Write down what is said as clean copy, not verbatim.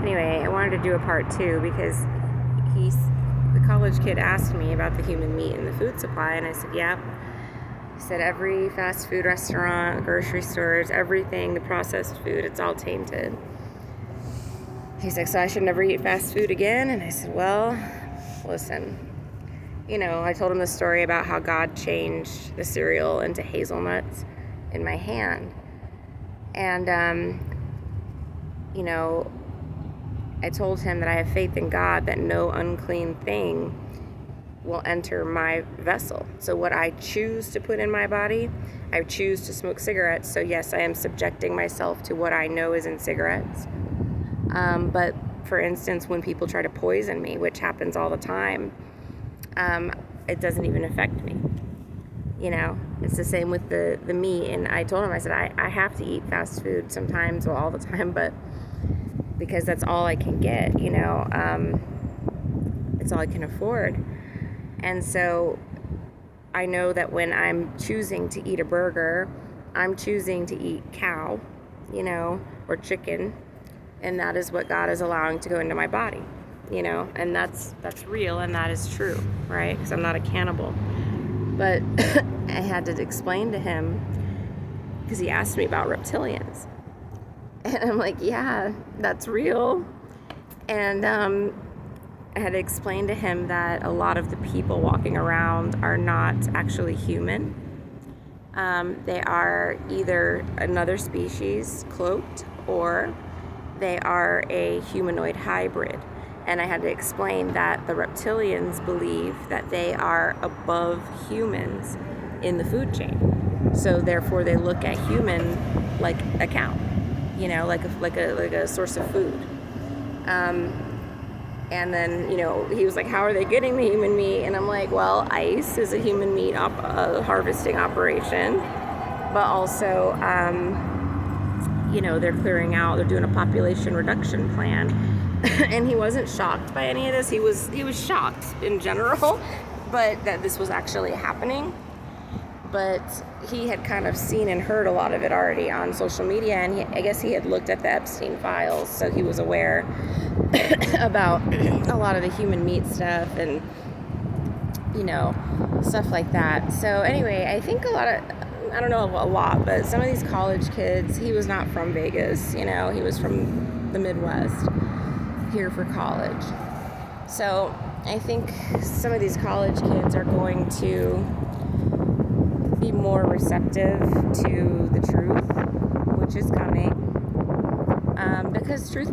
Anyway, I wanted to do a part 2 because the college kid asked me about the human meat in the food supply, and I said, yep. He said every fast food restaurant, grocery stores, everything, the processed food, it's all tainted. He's like, so I should never eat fast food again? And I said, well, listen. I told him the story about how God changed the cereal into hazelnuts in my hand. And, I told him that I have faith in God that no unclean thing will enter my vessel. So what I choose to put in my body, I choose to smoke cigarettes. So yes, I am subjecting myself to what I know is in cigarettes. But for instance, when people try to poison me, which happens all the time, it doesn't even affect me. It's the same with the meat. And I told him, I said, I have to eat fast food sometimes, well, all the time, but because that's all I can get, it's all I can afford. And so I know that when I'm choosing to eat a burger, I'm choosing to eat cow, or chicken, and that is what God is allowing to go into my body, and that's real, and that is true, right? Because I'm not a cannibal. But I had to explain to him, because he asked me about reptilians. And I'm like, yeah, that's real. And I had to explain to him that a lot of the people walking around are not actually human. They are either another species cloaked, or they are a humanoid hybrid. And I had to explain that the reptilians believe that they are above humans in the food chain. So therefore they look at human like a cow, like a source of food. And then, he was like, how are they getting the human meat? And I'm like, well, ICE is a human meat harvesting operation, but also, they're clearing out, they're doing a population reduction plan. And he wasn't shocked by any of this. He was shocked in general, but that this was actually happening. But he had kind of seen and heard a lot of it already on social media, and I guess he had looked at the Epstein files, so he was aware about a lot of the human meat stuff and, stuff like that. So anyway, I think I don't know a lot, but some of these college kids, he was not from Vegas, he was from the Midwest here for college. So I think some of these college kids are going to be more receptive to the truth, which is coming, because truth